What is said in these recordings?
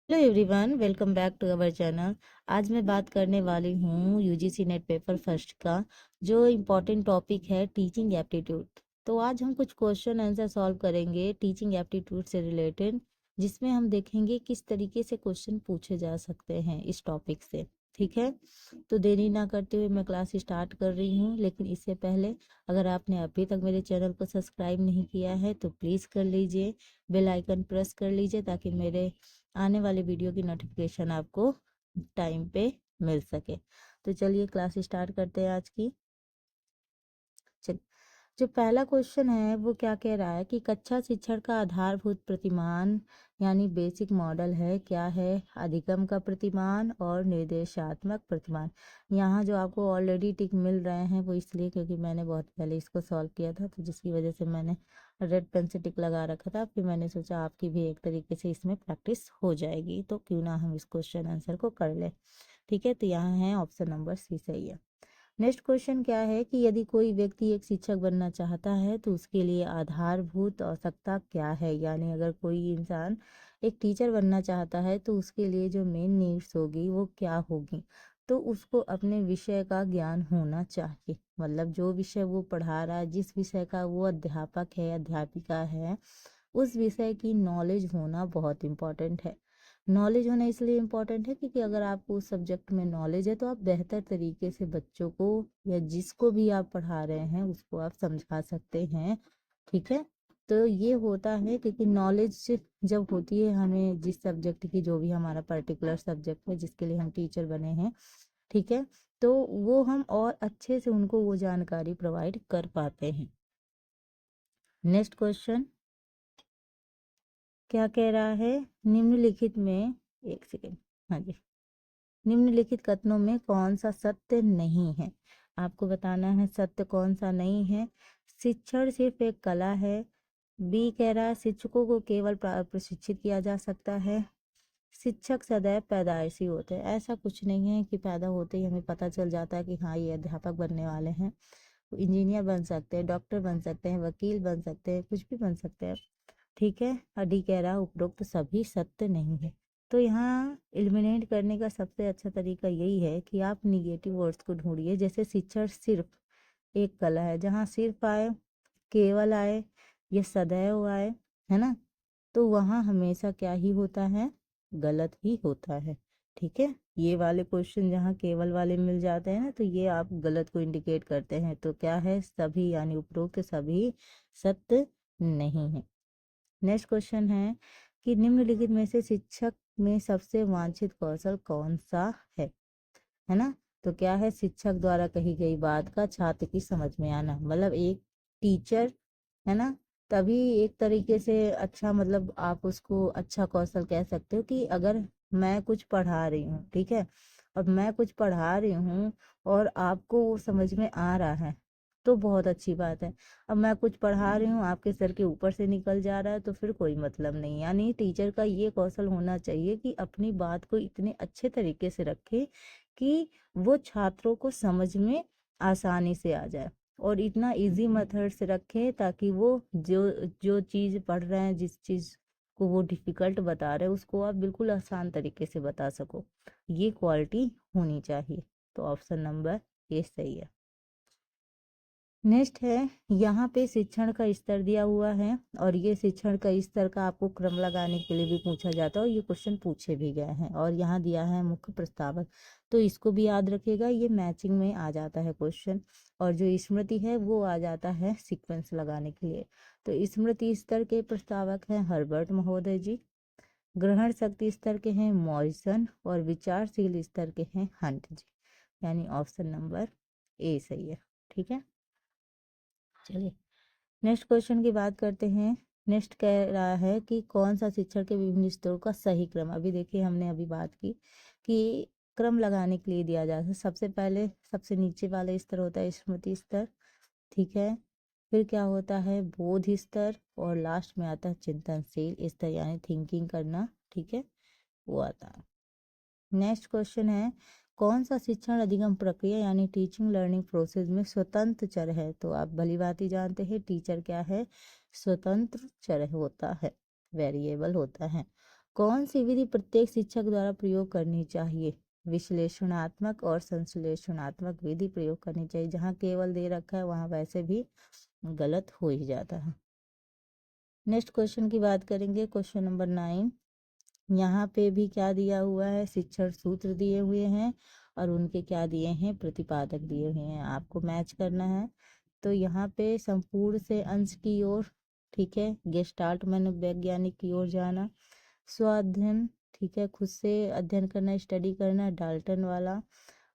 Hello everyone, welcome back to our channel. आज मैं बात करने वाली हूँ यूजीसी नेट पेपर फर्स्ट का, जो इम्पोर्टेंट टॉपिक है टीचिंग एप्टीट्यूड। तो आज हम कुछ क्वेश्चन आंसर सॉल्व करेंगे टीचिंग एप्टीट्यूड से रिलेटेड, जिसमें हम देखेंगे किस तरीके से क्वेश्चन पूछे जा सकते हैं इस टॉपिक से। ठीक है, तो देरी ना करते हुए मैं क्लास स्टार्ट कर रही हूँ। लेकिन इससे पहले अगर आपने अभी तक मेरे चैनल को सब्सक्राइब नहीं किया है तो प्लीज़ कर लीजिए, बेल आइकन प्रेस कर लीजिए ताकि मेरे आने वाले वीडियो की नोटिफिकेशन आपको टाइम पे मिल सके। तो चलिए क्लास स्टार्ट करते हैं आज की। चल, जो पहला क्वेश्चन है वो क्या कह रहा है कि कक्षा शिक्षण का आधारभूत प्रतिमान यानी बेसिक मॉडल है, क्या है? अधिगम का प्रतिमान और निर्देशात्मक प्रतिमान। यहाँ जो आपको ऑलरेडी टिक मिल रहे हैं वो इसलिए क्योंकि मैंने बहुत पहले इसको सॉल्व किया था, तो जिसकी वजह से मैंने रेड पेन से टिक लगा रखा था। फिर मैंने सोचा आपकी भी एक तरीके से इसमें प्रैक्टिस हो जाएगी, तो क्यों ना हम इस क्वेश्चन आंसर को कर ले। ठीक है, तो यहाँ है ऑप्शन नंबर सी सही है। नेक्स्ट क्वेश्चन क्या है कि यदि कोई व्यक्ति एक शिक्षक बनना चाहता है तो उसके लिए आधारभूत आवश्यकता क्या है? यानी अगर कोई इंसान एक टीचर बनना चाहता है तो उसके लिए जो मेन नीड्स होगी वो क्या होगी? तो उसको अपने विषय का ज्ञान होना चाहिए। मतलब जो विषय वो पढ़ा रहा है, जिस विषय का वो अध्यापक है, अध्यापिका है, उस विषय की नॉलेज होना बहुत इम्पोर्टेंट है। नॉलेज होना इसलिए इम्पोर्टेंट है क्योंकि अगर आपको उस सब्जेक्ट में नॉलेज है तो आप बेहतर तरीके से बच्चों को या जिसको भी आप पढ़ा रहे हैं उसको आप समझा सकते हैं। ठीक है, तो ये होता है क्योंकि नॉलेज जब होती है हमें जिस सब्जेक्ट की, जो भी हमारा पर्टिकुलर सब्जेक्ट है जिसके लिए हम टीचर बने हैं, ठीक है, तो वो हम और अच्छे से उनको वो जानकारी प्रोवाइड कर पाते हैं। नेक्स्ट क्वेश्चन क्या कह रहा है? निम्नलिखित में, एक सेकेंड, हाँ जी, निम्नलिखित कथनों में कौन सा सत्य नहीं है? आपको बताना है सत्य कौन सा नहीं है। शिक्षण सिर्फ एक कला है। बी कह रहा है शिक्षकों को केवल प्रशिक्षित किया जा सकता है। शिक्षक सदैव पैदाइशी होते हैं। ऐसा कुछ नहीं है कि पैदा होते ही हमें पता चल जाता है कि हाँ ये अध्यापक बनने वाले हैं। इंजीनियर बन सकते हैं, डॉक्टर बन सकते हैं, वकील बन सकते हैं, कुछ भी बन सकते हैं। ठीक है, डी कह रहा उपरोक्त सभी सत्य नहीं है। तो यहाँ एलिमिनेट करने का सबसे अच्छा तरीका यही है कि आप निगेटिव वर्ड्स को ढूंढिए। जैसे शिक्षण सिर्फ एक कला है, जहाँ सिर्फ आए, केवल आए या सदैव आए, है ना, तो वहाँ हमेशा क्या ही होता है? गलत ही होता है। ठीक है, ये वाले क्वेश्चन जहाँ केवल वाले मिल जाते हैं ना, तो ये आप गलत को इंडिकेट करते हैं। तो क्या है? सभी यानी उपरोक्त सभी सत्य नहीं है। नेक्स्ट क्वेश्चन है कि निम्नलिखित में से शिक्षक में सबसे वांछित कौशल कौन सा है ना? तो क्या है? शिक्षक द्वारा कही गई बात का छात्र की समझ में आना। मतलब एक टीचर, है ना, तभी एक तरीके से अच्छा, मतलब आप उसको अच्छा कौशल कह सकते हो कि अगर मैं कुछ पढ़ा रही हूँ, ठीक है, अब मैं कुछ पढ़ा रही हूँ और आपको वो समझ में आ रहा है तो बहुत अच्छी बात है। अब मैं कुछ पढ़ा रही हूँ, आपके सर के ऊपर से निकल जा रहा है तो फिर कोई मतलब नहीं। यानी टीचर का ये कौशल होना चाहिए कि अपनी बात को इतने अच्छे तरीके से रखे कि वो छात्रों को समझ में आसानी से आ जाए, और इतना इजी मेथड से रखें ताकि वो जो जो चीज़ पढ़ रहे हैं, जिस चीज़ को वो डिफ़िकल्ट बता रहे हैं, उसको आप बिल्कुल आसान तरीके से बता सको। ये क्वालिटी होनी चाहिए। तो ऑप्शन नंबर ए सही है। नेक्स्ट है, यहाँ पे शिक्षण का स्तर दिया हुआ है और ये शिक्षण का स्तर का आपको क्रम लगाने के लिए भी पूछा जाता है, और ये क्वेश्चन पूछे भी गए हैं। और यहाँ दिया है मुख्य प्रस्तावक, तो इसको भी याद रखिएगा, ये मैचिंग में आ जाता है क्वेश्चन। और जो स्मृति है वो आ जाता है सीक्वेंस लगाने के लिए। तो स्मृति स्तर के प्रस्तावक हैं हर्बर्ट महोदय जी, ग्रहण शक्ति स्तर के हैं मॉरिसन, और विचारशील स्तर के हैं हंट जी। यानी ऑप्शन नंबर ए सही है। ठीक है, चलिए नेक्स्ट क्वेश्चन की बात करते हैं। नेक्स्ट कह रहा है कि कौन सा शिक्षण के विभिन्न स्तरों का सही क्रम। अभी देखिए हमने अभी बात की कि क्रम लगाने के लिए दिया जाता है। सबसे पहले सबसे नीचे वाला स्तर होता है स्मृति स्तर, ठीक है, फिर क्या होता है बोध स्तर, और लास्ट में आता है चिंतनशील स्तर यानी थिंकिंग करना, ठीक है, वो आता है। नेक्स्ट क्वेश्चन है कौन सा शिक्षण अधिगम प्रक्रिया यानी टीचिंग लर्निंग प्रोसेस में स्वतंत्र चर है? तो आप भली भांति जानते हैं टीचर क्या है? स्वतंत्र चर होता है, वेरिएबल होता है। कौन सी विधि प्रत्येक शिक्षक द्वारा प्रयोग करनी चाहिए? विश्लेषणात्मक और संश्लेषणात्मक विधि प्रयोग करनी चाहिए। जहाँ केवल दे रखा है वहाँ वैसे भी गलत हो ही जाता है। नेक्स्ट क्वेश्चन की बात करेंगे, क्वेश्चन नंबर 9। यहाँ पे भी क्या दिया हुआ है? शिक्षण सूत्र दिए हुए हैं और उनके क्या दिए हैं? प्रतिपादक दिए हुए हैं। आपको मैच करना है। तो यहाँ पे संपूर्ण से अंश की ओर, ठीक है, गेस्टाल्ट मनोवैज्ञानिक की ओर जाना, स्वाध्ययन, ठीक है, खुद से अध्ययन करना, स्टडी करना, डाल्टन वाला,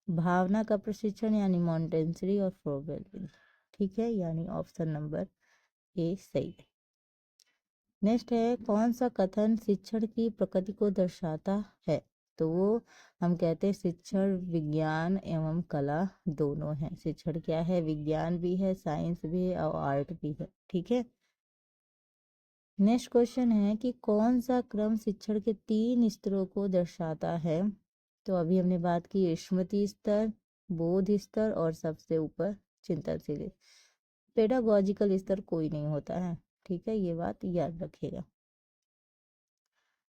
भावना का प्रशिक्षण यानी मॉन्टेसरी और फ्रोबेल, ठीक है, यानी ऑप्शन नंबर ए सही है। नेक्स्ट है, कौन सा कथन शिक्षण की प्रकृति को दर्शाता है? तो वो हम कहते हैं शिक्षण विज्ञान एवं कला दोनों है। शिक्षण क्या है? विज्ञान भी है, साइंस भी है और आर्ट भी है, ठीक है। नेक्स्ट क्वेश्चन है कि कौन सा क्रम शिक्षण के 3 स्तरों को दर्शाता है? तो अभी हमने बात की स्मृति स्तर, बोध स्तर और सबसे ऊपर चिंतनशील। पेडागॉजिकल स्तर कोई नहीं होता है, ठीक है, ये बात याद रखिएगा।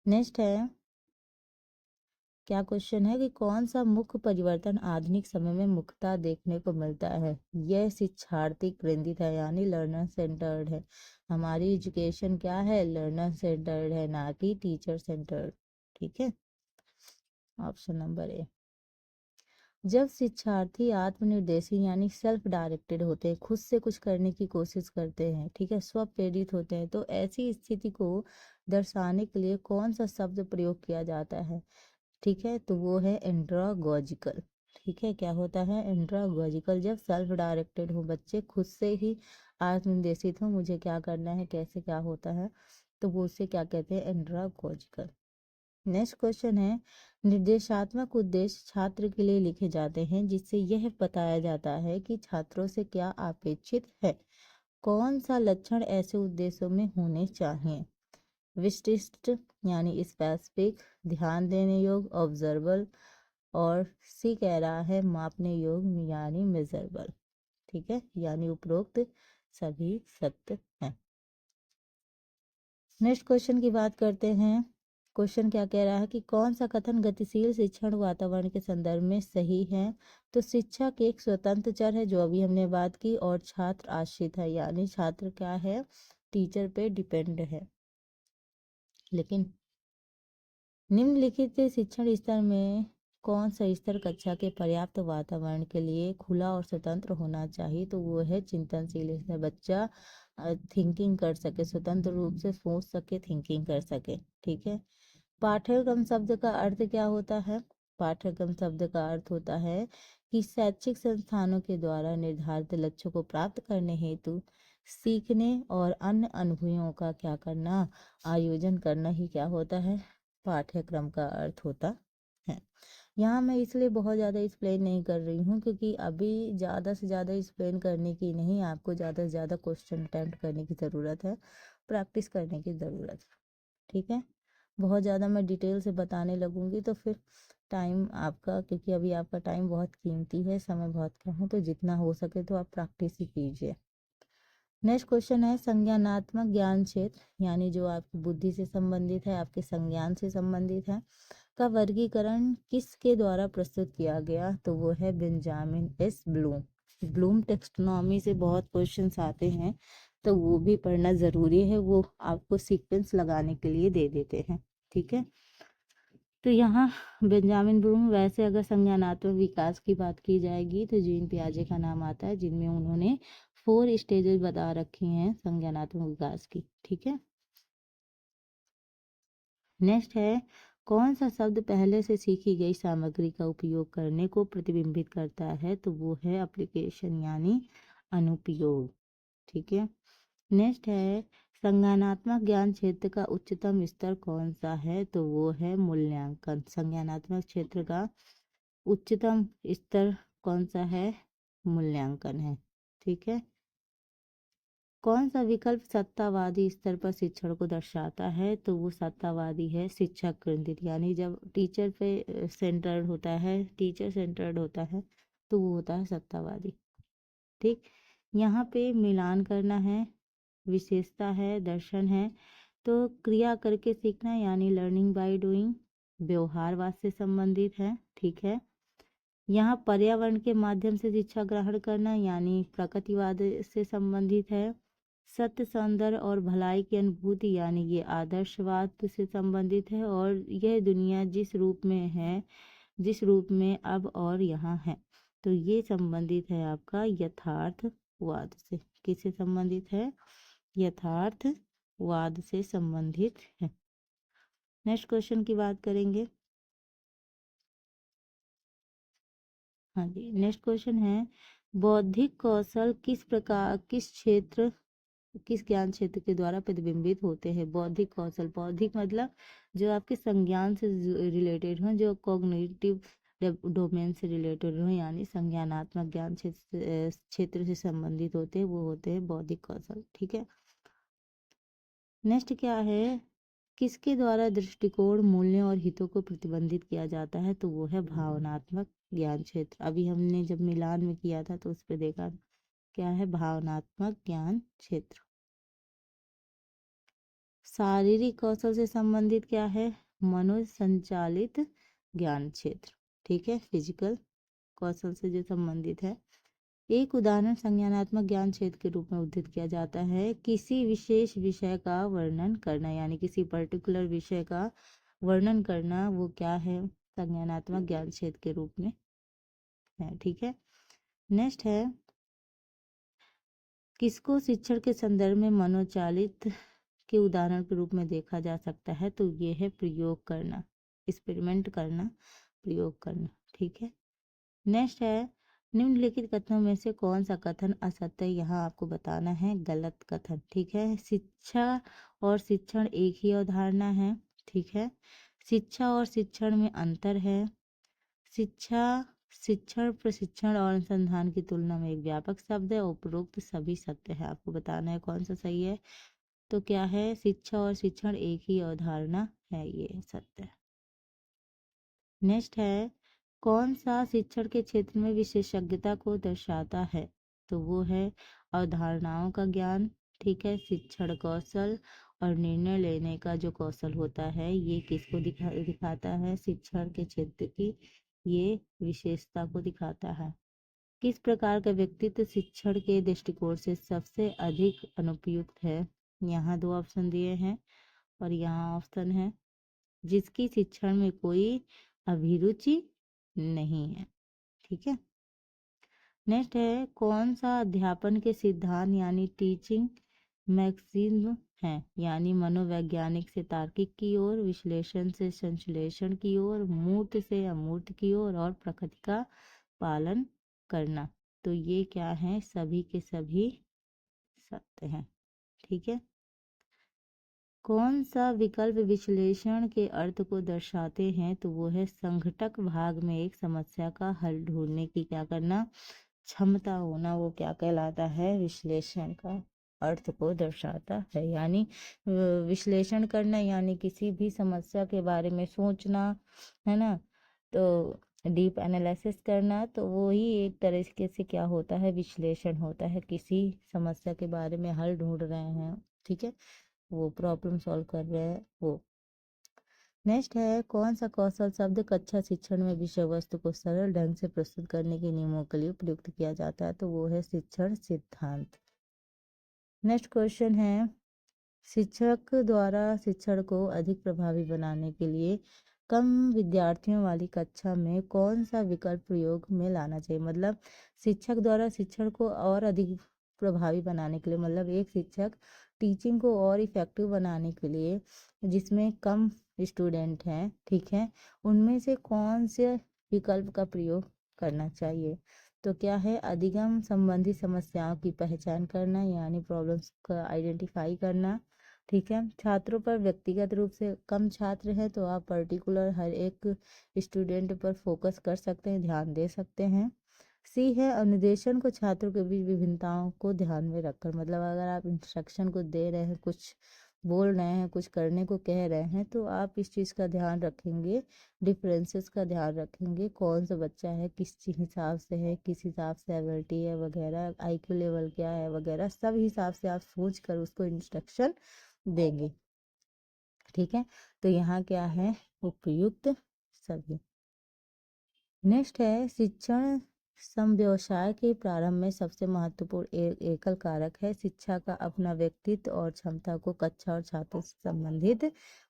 नेक्स्ट है, क्या क्वेश्चन है कि कौन सा मुख्य परिवर्तन आधुनिक समय में मुख्यतः देखने को मिलता है? यह शिक्षार्थी केंद्रित है यानी लर्नर सेंटर्ड है। हमारी एजुकेशन क्या है? लर्नर सेंटर्ड है, ना कि टीचर सेंटर्ड, ठीक है, ऑप्शन नंबर ए। जब शिक्षार्थी आत्मनिर्देशित यानी सेल्फ डायरेक्टेड होते हैं, खुद से कुछ करने की कोशिश करते हैं, ठीक है, स्व प्रेरित होते हैं, तो ऐसी स्थिति को दर्शाने के लिए कौन सा शब्द प्रयोग किया जाता है? ठीक है, तो वो है एंड्रागॉजिकल, ठीक है। क्या होता है? एंड्रागॉजिकल। जब सेल्फ डायरेक्टेड हो, बच्चे खुद से ही आत्मनिर्देशित हो, मुझे क्या करना है, कैसे क्या होता है, तो वो उसे क्या कहते हैं? एंड्रागॉजिकल। नेक्स्ट क्वेश्चन है, निर्देशात्मक उद्देश्य छात्र के लिए लिखे जाते हैं जिससे यह बताया जाता है कि छात्रों से क्या अपेक्षित है। कौन सा लक्षण ऐसे उद्देश्यों में होने चाहिए? विशिष्ट यानी स्पेसिफिक, ध्यान देने योग्य ऑब्जर्वेबल, और सी कह रहा है मापने योग्य यानी मेजरेबल, ठीक है, यानी उपरोक्त सभी सत्य हैं। नेक्स्ट क्वेश्चन की बात करते हैं। क्वेश्चन क्या कह रहा है कि कौन सा कथन गतिशील शिक्षण वातावरण के संदर्भ में सही है? तो शिक्षक एक स्वतंत्र चर है, जो अभी हमने बात की, और छात्र आश्रित है यानी छात्र क्या है? टीचर पे डिपेंड है। लेकिन निम्नलिखित शिक्षण स्तर में कौन सा स्तर कक्षा के पर्याप्त वातावरण के लिए खुला और स्वतंत्र होना चाहिए? तो वो है चिंतनशील स्तर। बच्चा थिंकिंग कर सके, स्वतंत्र रूप से सोच सके, थिंकिंग कर सके, ठीक है। पाठ्यक्रम शब्द का अर्थ क्या होता है? पाठ्यक्रम शब्द का अर्थ होता है कि शैक्षिक संस्थानों के द्वारा निर्धारित लक्ष्यों को प्राप्त करने हेतु सीखने और अन्य अनुभवों का क्या करना? आयोजन करना ही क्या होता है? पाठ्यक्रम का अर्थ होता है। यहाँ मैं इसलिए बहुत ज़्यादा एक्सप्लेन नहीं कर रही हूँ क्योंकि अभी ज़्यादा से ज़्यादा एक्सप्लेन करने की नहीं, आपको ज़्यादा से ज़्यादा क्वेश्चन अटेम्प्ट करने की ज़रूरत है, प्रैक्टिस करने की ज़रूरत है, ठीक है। बहुत ज़्यादा मैं डिटेल से बताने लगूंगी तो फिर टाइम आपका, क्योंकि अभी आपका टाइम बहुत कीमती है, समय बहुत कम है, तो जितना हो सके तो आप प्रैक्टिस ही कीजिए। नेक्स्ट क्वेश्चन है, संज्ञानात्मक ज्ञान क्षेत्र यानी जो आपकी बुद्धि से संबंधित है, आपके संज्ञान से संबंधित है, का वर्गीकरण किसके द्वारा प्रस्तुत किया गया? तो वो है Benjamin S Bloom. Bloom taxonomy से बहुत क्वेश्चंस आते हैं, तो वो भी पढ़ना ज़रूरी है, वो आपको सीक्वेंस लगाने के लिए दे देते हैं, ठीक है। तो यहाँ बेंजामिन ब्लूम, वैसे अगर संज्ञानात्मक विकास की बात की जाएगी तो जीन पियाजे का नाम आता है, जिनमें उन्होंने 4 स्टेजेस बता रखी हैं संज्ञानात्मक विकास की, ठीक है। नेक्स्ट है, कौन सा शब्द पहले से सीखी गई सामग्री का उपयोग करने को प्रतिबिंबित करता है? तो वो है एप्लीकेशन यानी अनुप्रयोग, ठीक है। नेक्स्ट है, संज्ञानात्मक ज्ञान क्षेत्र का उच्चतम स्तर कौन सा है? तो वो है मूल्यांकन। संज्ञानात्मक क्षेत्र का उच्चतम स्तर कौन सा है? मूल्यांकन है, ठीक है। कौन सा विकल्प सत्तावादी स्तर पर शिक्षण को दर्शाता है? तो वो सत्तावादी है, शिक्षक केंद्रित, यानी जब टीचर पे सेंटर्ड होता है, टीचर सेंटर्ड होता है, तो वो होता है सत्तावादी, ठीक। यहाँ पे मिलान करना है, विशेषता है, दर्शन है, तो क्रिया करके सीखना यानी लर्निंग बाय डूइंग व्यवहारवाद से संबंधित है। ठीक है, यहाँ पर्यावरण के माध्यम से शिक्षा ग्रहण करना यानी प्रकृतिवाद से संबंधित है। सत्य, सौंदर्य और भलाई की अनुभूति यानी ये आदर्शवाद से संबंधित है। और यह दुनिया जिस रूप में है, जिस रूप में अब और यहाँ है, तो ये संबंधित है आपका यथार्थवाद से। किससे संबंधित है? यथार्थवाद से संबंधित है। नेक्स्ट क्वेश्चन की बात करेंगे। हाँ जी, नेक्स्ट क्वेश्चन है, बौद्धिक कौशल किस प्रकार, किस क्षेत्र, किस ज्ञान क्षेत्र के द्वारा प्रतिबिंबित होते हैं? बौद्धिक कौशल, बौद्धिक मतलब जो आपके संज्ञान से रिलेटेड हो, जो कॉग्निटिव डोमेन से रिलेटेड हो, यानी संज्ञानात्मक ज्ञान क्षेत्र से संबंधित होते हैं, वो होते हैं बौद्धिक कौशल। ठीक है, नेक्स्ट क्या है, किसके द्वारा दृष्टिकोण, मूल्यों और हितों को प्रतिबंधित किया जाता है? तो वो है भावनात्मक ज्ञान क्षेत्र। अभी हमने जब मिलान में किया था तो उस पर देखा, क्या है? भावनात्मक ज्ञान क्षेत्र। शारीरिक कौशल से संबंधित क्या है? मनोसंचालित ज्ञान क्षेत्र। ठीक है, फिजिकल कौशल से जो संबंधित है। एक उदाहरण संज्ञानात्मक ज्ञान क्षेत्र के रूप में उद्धृत किया जाता है, किसी विशेष विषय का वर्णन करना, यानी किसी पर्टिकुलर विषय का वर्णन करना, वो क्या है? संज्ञानात्मक ज्ञान क्षेत्र के रूप में है। ठीक है, नेक्स्ट है, किसको शिक्षण के संदर्भ में मनोचालित के उदाहरण के रूप में देखा जा सकता है? तो ये है प्रयोग करना, एक्सपेरिमेंट करना, प्रयोग करना। ठीक है, नेक्स्ट है, निम्नलिखित कथनों में से कौन सा कथन असत्य है? यहाँ आपको बताना है गलत कथन। ठीक है, शिक्षा और शिक्षण एक ही अवधारणा है। ठीक है, शिक्षा और शिक्षण में अंतर है। शिक्षा, शिक्षण, प्रशिक्षण और अनुसंधान की तुलना में एक व्यापक शब्द है। उपरोक्त सभी सत्य है, आपको बताना है कौन सा सही है। तो क्या है? शिक्षा और शिक्षण एक ही अवधारणा है, ये सत्य है। नेक्स्ट है, कौन सा शिक्षण के क्षेत्र में विशेषज्ञता को दर्शाता है? तो वो है अवधारणाओं का ज्ञान। ठीक है, शिक्षण कौशल और निर्णय लेने का जो कौशल होता है, ये किसको दिखाता है? शिक्षण के क्षेत्र की ये विशेषता को दिखाता है। किस प्रकार का व्यक्तित्व शिक्षण के दृष्टिकोण से सबसे अधिक अनुपयुक्त है? यहाँ दो ऑप्शन दिए हैं और यहाँ ऑप्शन है जिसकी शिक्षण में कोई अभिरुचि नहीं है। ठीक है, नेक्स्ट है, कौन सा अध्यापन के सिद्धांत यानी टीचिंग मैक्सिम है? यानी मनोवैज्ञानिक से तार्किक की ओर, विश्लेषण से संश्लेषण की ओर, मूर्त से अमूर्त की ओर और प्रकृति का पालन करना। तो ये क्या है? सभी के सभी सत्य हैं। ठीक है, कौन सा विकल्प विश्लेषण के अर्थ को दर्शाते हैं? तो वो है संघटक भाग में एक समस्या का हल ढूंढने की क्या करना? क्षमता होना, वो क्या कहलाता है? विश्लेषण का अर्थ को दर्शाता है। यानी विश्लेषण करना यानी किसी भी समस्या के बारे में सोचना, है ना, तो डीप एनालिसिस करना, तो वो ही एक तरीके से क्या होता है? विश्लेषण होता है। किसी समस्या के बारे में हल ढूंढ रहे हैं, ठीक है, वो प्रॉब्लम सॉल्व कर रहे हैं वो। नेक्स्ट है, कौन सा कौशल शब्द कक्षा शिक्षण में विषय वस्तु को सरल ढंग से प्रस्तुत करने के नियमों के लिए प्रयुक्त किया जाता है? तो वो है शिक्षण सिद्धांत। नेक्स्ट क्वेश्चन है, शिक्षक द्वारा शिक्षण को अधिक प्रभावी बनाने के लिए कम विद्यार्थियों वाली कक्षा में कौन सा विकल्प प्रयोग में लाना चाहिए? मतलब शिक्षक द्वारा शिक्षण को और अधिक प्रभावी बनाने के लिए, मतलब एक शिक्षक टीचिंग को और इफेक्टिव बनाने के लिए जिसमें कम स्टूडेंट हैं, ठीक है, उनमें से कौन से विकल्प का प्रयोग करना चाहिए? तो क्या है? अधिगम संबंधी समस्याओं की पहचान करना, यानी प्रॉब्लम्स का आइडेंटिफाई करना। ठीक है, छात्रों पर व्यक्तिगत रूप से कम छात्र हैं तो आप पर्टिकुलर हर एक स्टूडेंट पर फोकस कर सकते हैं, ध्यान दे सकते हैं। सी है, अनुदेशन को छात्रों के बीच विभिन्नताओं को ध्यान में रखकर, मतलब अगर आप इंस्ट्रक्शन को दे रहे हैं, कुछ बोल रहे हैं, कुछ करने को कह रहे हैं, तो आप इस चीज़ का ध्यान रखेंगे, डिफरेंसेस का ध्यान रखेंगे, कौन सा बच्चा है, किस हिसाब से है, किस हिसाब से एबिलिटी है वगैरह, आईक्यू लेवल क्या है वगैरह, सब हिसाब से आप सोच कर उसको इंस्ट्रक्शन देंगे। ठीक है, तो यहाँ क्या है, उपयुक्त सभी। नेक्स्ट है, शिक्षण समव्यवसाय के प्रारंभ में सबसे महत्वपूर्ण एकल कारक है शिक्षा का अपना व्यक्तित्व और क्षमता को कक्षा और छात्र से संबंधित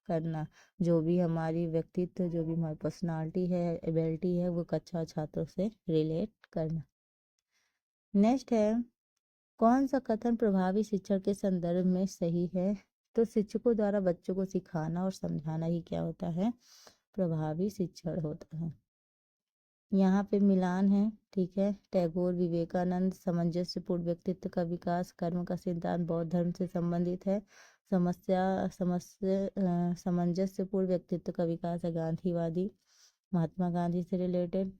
करना। जो भी हमारी व्यक्तित्व, जो भी हमारी पर्सनालिटी है, एबिलिटी है, वो कक्षा और छात्रों से रिलेट करना। नेक्स्ट है, कौन सा कथन प्रभावी शिक्षण के संदर्भ में सही है? तो शिक्षकों द्वारा बच्चों को सिखाना और समझाना ही क्या होता है, प्रभावी शिक्षण होता है। यहाँ पे मिलान है, ठीक है। टैगोर, विवेकानंद, सामंजस्यपूर्ण व्यक्तित्व का विकास, कर्म का सिद्धांत बौद्ध धर्म से संबंधित है। सामंजस्यपूर्ण व्यक्तित्व का विकास है गांधीवादी, महात्मा गांधी से रिलेटेड।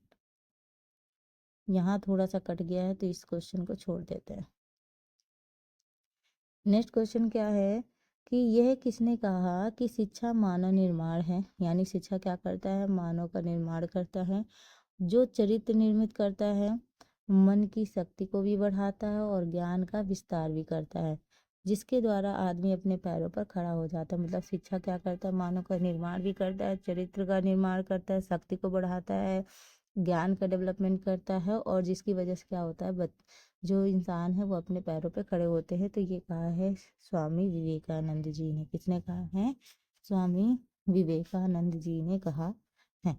यहाँ थोड़ा सा कट गया है तो इस क्वेश्चन को छोड़ देते हैं। नेक्स्ट क्वेश्चन क्या है कि यह किसने कहा कि शिक्षा मानव निर्माण है? यानी शिक्षा क्या करता है, मानव का निर्माण करता है, जो चरित्र निर्मित करता है, मन की शक्ति को भी बढ़ाता है और ज्ञान का विस्तार भी करता है, जिसके द्वारा आदमी अपने पैरों पर खड़ा हो जाता है। मतलब शिक्षा क्या करता है, मानव का निर्माण भी करता है, चरित्र का निर्माण करता है, शक्ति को बढ़ाता है, ज्ञान का डेवलपमेंट करता है, और जिसकी वजह से क्या होता है, जो इंसान है वो अपने पैरों पे खड़े होते हैं। तो ये कहा है स्वामी विवेकानंद जी ने। किसने कहा है? स्वामी विवेकानंद जी ने कहा है।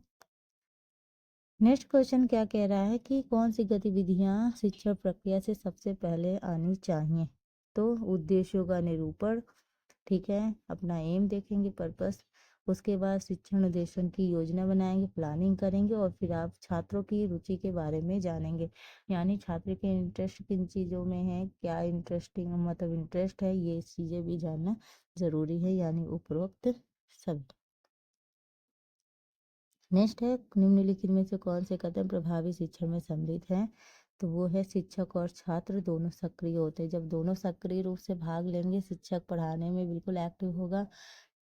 नेक्स्ट क्वेश्चन क्या कह रहा है कि कौन सी गतिविधियां शिक्षण प्रक्रिया से सबसे पहले आनी चाहिए? तो उद्देश्यों का निरूपण, ठीक है, अपना एम देखेंगे, पर्पस, उसके बाद शिक्षण उद्देश्यों की योजना बनाएंगे, प्लानिंग करेंगे, और फिर आप छात्रों की रुचि के बारे में जानेंगे। यानी छात्र के इंटरेस्ट किन चीज़ों में है, क्या इंटरेस्टिंग मतलब इंटरेस्ट है, ये चीज़ें भी जानना जरूरी है। यानी उपरोक्त सब। नेक्स्ट है, निम्नलिखित में से कौन से कदम प्रभावी शिक्षण में सम्मिलित हैं? तो वो है शिक्षक और छात्र दोनों सक्रिय होते हैं। जब दोनों सक्रिय रूप से भाग लेंगे, शिक्षक पढ़ाने में बिल्कुल एक्टिव होगा,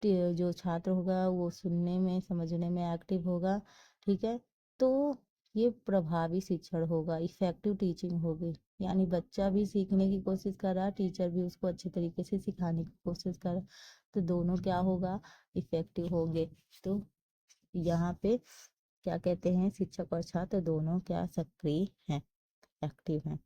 जो छात्र होगा वो सुनने में समझने में एक्टिव होगा, ठीक है, तो ये प्रभावी शिक्षण होगा, इफेक्टिव टीचिंग होगी। यानी बच्चा भी सीखने की कोशिश कर रहा, टीचर भी उसको अच्छे तरीके से सिखाने की कोशिश कर रहा, तो दोनों क्या होगा, इफेक्टिव होंगे। तो यहाँ पे क्या कहते हैं, शिक्षक और छात्र दोनों क्या सक्रिय हैं, एक्टिव हैं।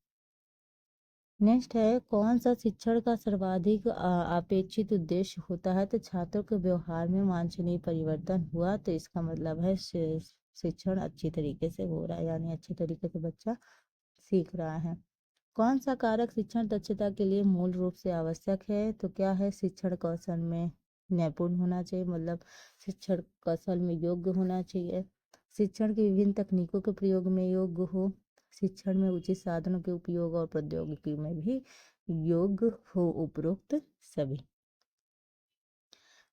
नेक्स्ट है, कौन सा शिक्षण का सर्वाधिक अपेक्षित उद्देश्य होता है? तो छात्रों के व्यवहार में वांछनीय परिवर्तन हुआ, तो इसका मतलब है शिक्षण अच्छी तरीके से हो रहा है, यानी अच्छे तरीके से बच्चा सीख रहा है। कौन सा कारक शिक्षण दक्षता के लिए मूल रूप से आवश्यक है? तो क्या है, शिक्षण कौशल में निपुण होना चाहिए, मतलब शिक्षण कौशल में योग्य होना चाहिए, शिक्षण की विभिन्न तकनीकों के प्रयोग में योग्य हो, शिक्षण में उचित साधनों के उपयोग और प्रौद्योगिकी में भी योग्य हो, उपरोक्त सभी।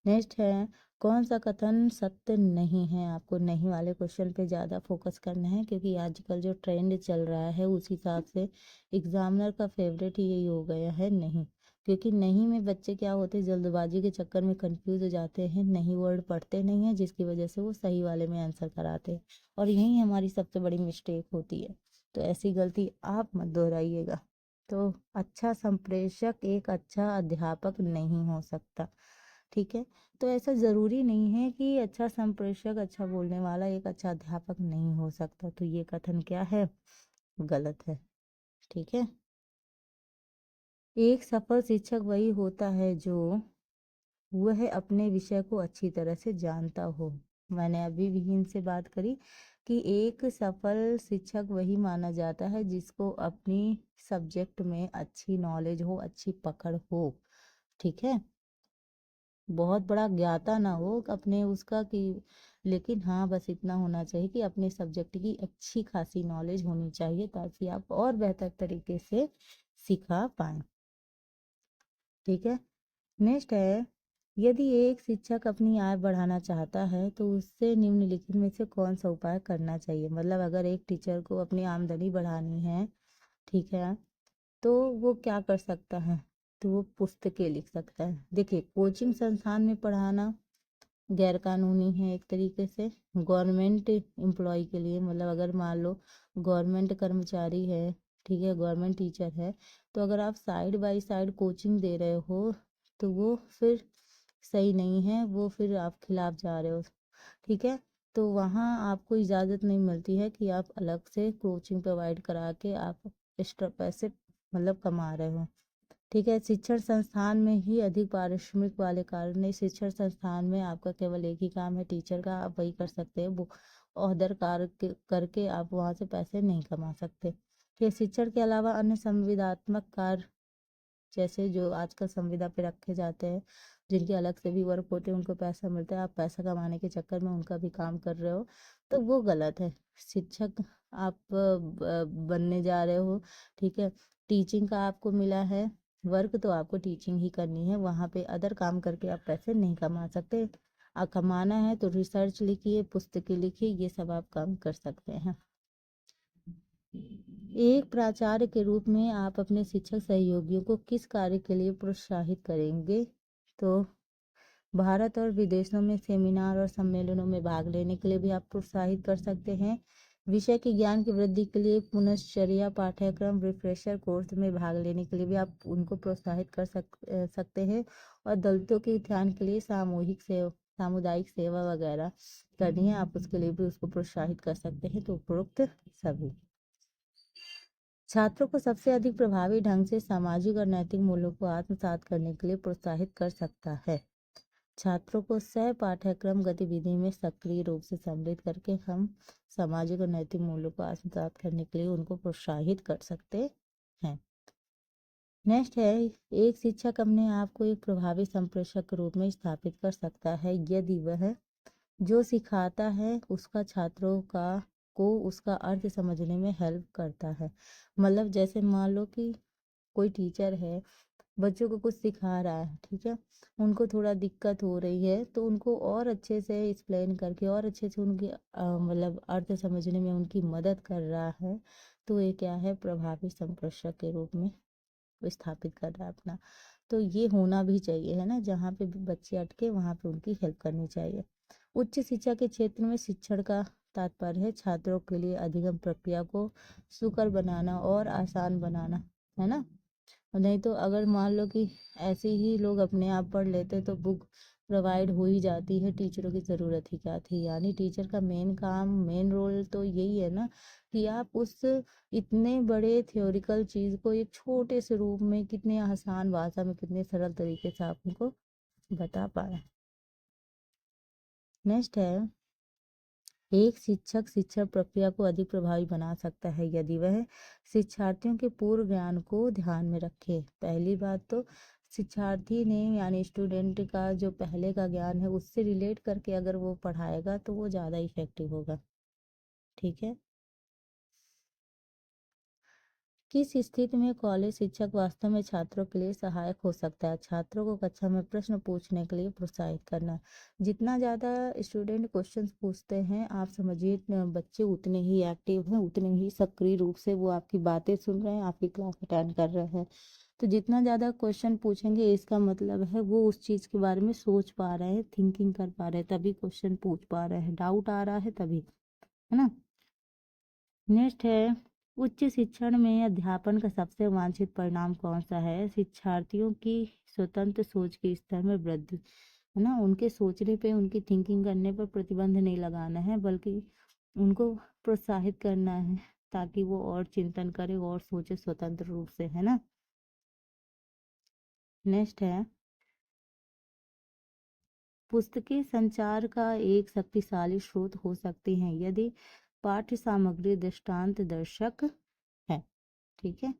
नेक्स्ट है, कौन सा कथन सत्य नहीं है? आपको नहीं वाले क्वेश्चन पे ज़्यादा फोकस करना है, क्योंकि आजकल जो ट्रेंड चल रहा है उस हिसाब से एग्जामिनर का फेवरेट ही यही हो गया है, नहीं। क्योंकि नहीं में बच्चे क्या होते हैं, जल्दबाजी के चक्कर में कंफ्यूज हो जाते हैं, नहीं वर्ड पढ़ते नहीं हैं, जिसकी वजह से वो सही वाले में आंसर कराते हैं, और यही हमारी सबसे बड़ी मिस्टेक होती है। तो ऐसी गलती आप मत दोहराइएगा। तो अच्छा संप्रेषक एक अच्छा अध्यापक नहीं हो सकता, ठीक है। तो ऐसा ज़रूरी नहीं है कि अच्छा संप्रेषक, अच्छा बोलने वाला एक अच्छा अध्यापक नहीं हो सकता। तो ये कथन क्या है, गलत है, ठीक है। एक सफल शिक्षक वही होता है जो वह अपने विषय को अच्छी तरह से जानता हो। मैंने अभी भी इनसे बात करी कि एक सफल शिक्षक वही माना जाता है जिसको अपनी सब्जेक्ट में अच्छी नॉलेज हो, अच्छी पकड़ हो, ठीक है। बहुत बड़ा ज्ञाता ना हो अपने उसका कि, लेकिन हाँ बस इतना होना चाहिए कि अपने सब्जेक्ट की अच्छी खासी नॉलेज होनी चाहिए, ताकि आप और बेहतर तरीके से सिखा पाएं, ठीक है। नेक्स्ट है, यदि एक शिक्षक अपनी आय बढ़ाना चाहता है तो उससे निम्नलिखित में से कौन सा उपाय करना चाहिए? मतलब अगर एक टीचर को अपनी आमदनी बढ़ानी है, ठीक है, तो वो क्या कर सकता है? तो वो पुस्तकें लिख सकता है। देखिए, कोचिंग संस्थान में पढ़ाना गैर कानूनी है एक तरीके से। गवर्नमेंट एम्प्लॉय के लिए, मतलब अगर मान लो गवर्नमेंट कर्मचारी है, ठीक है, गवर्नमेंट टीचर है, तो अगर आप साइड बाय साइड कोचिंग दे रहे हो तो वो फिर सही नहीं है वो फिर आप खिलाफ जा रहे हो, ठीक है। तो वहाँ आपको इजाज़त नहीं मिलती है कि आप अलग से कोचिंग प्रोवाइड करा के आप एक्स्ट्रा पैसे मतलब कमा रहे हो, ठीक है। शिक्षण संस्थान में ही अधिक पारिश्रमिक वाले कारण नहीं, शिक्षण संस्थान में आपका केवल एक ही काम है टीचर का, आप वही कर सकते हैं, वो अदर कार्य करके आप वहाँ से पैसे नहीं कमा सकते। फिर शिक्षण के अलावा अन्य संविदात्मक कार्य जैसे जो आजकल संविदा पे रखे जाते हैं, जिनके अलग से भी वर्क होते हैं, उनको पैसा मिलता है, आप पैसा कमाने के चक्कर में उनका भी काम कर रहे हो, तो वो गलत है। शिक्षक आप बनने जा रहे हो, ठीक है। टीचिंग का आपको मिला है वर्क, तो आपको टीचिंग ही करनी है, वहाँ पे अदर काम करके आप पैसे नहीं कमा सकते। कमाना है तो रिसर्च लिखिए, पुस्तकें लिखिए, ये सब आप काम कर सकते हैं। एक प्राचार्य के रूप में आप अपने शिक्षक सहयोगियों को किस कार्य के लिए प्रोत्साहित करेंगे? तो भारत और विदेशों में सेमिनार और सम्मेलनों में भाग लेने के लिए भी आप प्रोत्साहित कर सकते हैं। विषय के ज्ञान की वृद्धि के लिए पुनश्चर्या पाठ्यक्रम रिफ्रेशर कोर्स में भाग लेने के लिए भी आप उनको प्रोत्साहित कर सकते हैं। और दलितों के उत्थान के लिए सामुदायिक सेवा वगैरह करनी है, आप उसके लिए भी उसको प्रोत्साहित कर सकते हैं। तो उपरोक्त सभी छात्रों को सबसे अधिक प्रभावी ढंग से सामाजिक और नैतिक मूल्यों को आत्मसात करने के लिए प्रोत्साहित कर सकता है। छात्रों को सह पाठ्यक्रम गतिविधि में सक्रिय रूप से सम्मिलित करके हम सामाजिक और नैतिक मूल्यों को आत्मसात करने के लिए उनको प्रोत्साहित कर सकते हैं। नेक्स्ट है, एक शिक्षक अपने आप को एक प्रभावी संप्रेषक के रूप में स्थापित कर सकता है यदि वह जो सिखाता है उसका छात्रों का को उसका अर्थ समझने में हेल्प करता है। मतलब जैसे मान लो कि कोई टीचर है, बच्चों को कुछ सिखा रहा है, ठीक है, उनको थोड़ा दिक्कत हो रही है, तो उनको और अच्छे से एक्सप्लेन करके और अच्छे से उनकी मतलब अर्थ समझने में उनकी मदद कर रहा है, तो ये क्या है, प्रभावी संप्रेषक के रूप में स्थापित कर रहा है अपना। तो ये होना भी चाहिए, है ना, जहाँ पे भी बच्चे अटके वहाँ पे उनकी हेल्प करनी चाहिए। उच्च शिक्षा के क्षेत्र में शिक्षण का तात्पर्य है छात्रों के लिए अधिगम प्रक्रिया को सुकर बनाना और आसान बनाना, है ना। नहीं तो अगर मान लो कि ऐसे ही लोग अपने आप पढ़ लेते तो बुक प्रोवाइड हो ही जाती है, टीचरों की ज़रूरत ही क्या थी। यानी टीचर का मेन काम, मेन रोल तो यही है ना, कि आप उस इतने बड़े थ्योरिकल चीज़ को एक छोटे से रूप में कितने आसान भाषा में कितने सरल तरीके से आप उनको बता पाए। नेक्स्ट है, एक शिक्षक शिक्षण प्रक्रिया को अधिक प्रभावी बना सकता है यदि वह शिक्षार्थियों के पूर्व ज्ञान को ध्यान में रखे। पहली बात तो शिक्षार्थी ने यानी स्टूडेंट का जो पहले का ज्ञान है उससे रिलेट करके अगर वो पढ़ाएगा तो वो ज़्यादा इफेक्टिव होगा, ठीक है। किस स्थिति में कॉलेज शिक्षक वास्तव में छात्रों के लिए सहायक हो सकता है? छात्रों को कक्षा में प्रश्न पूछने के लिए प्रोत्साहित करना। जितना ज़्यादा स्टूडेंट क्वेश्चन पूछते हैं, आप समझिए बच्चे उतने ही एक्टिव हैं, उतने ही सक्रिय रूप से वो आपकी बातें सुन रहे हैं, आपकी क्लास अटेंड कर रहे हैं। तो जितना ज़्यादा क्वेश्चन पूछेंगे इसका मतलब है वो उस चीज़ के बारे में सोच पा रहे हैं, थिंकिंग कर पा रहे हैं, तभी क्वेश्चन पूछ पा रहे हैं, डाउट आ रहा है तभी, है ना। नेक्स्ट है, उच्च शिक्षण में अध्यापन का सबसे वांछित परिणाम कौन सा है? शिक्षार्थियों की स्वतंत्र सोच के स्तर में वृद्धि, है ना, उनके सोचने पे, उनकी थिंकिंग करने पर प्रतिबंध नहीं लगाना है, बल्कि उनको प्रोत्साहित करना है ताकि वो और चिंतन करे और सोचे स्वतंत्र रूप से, है ना। नेक्स्ट है, पुस्तकें संचार का एक शक्तिशाली स्रोत हो सकती हैं यदि पाठ्य सामग्री दृष्टांत दर्शक है, ठीक है।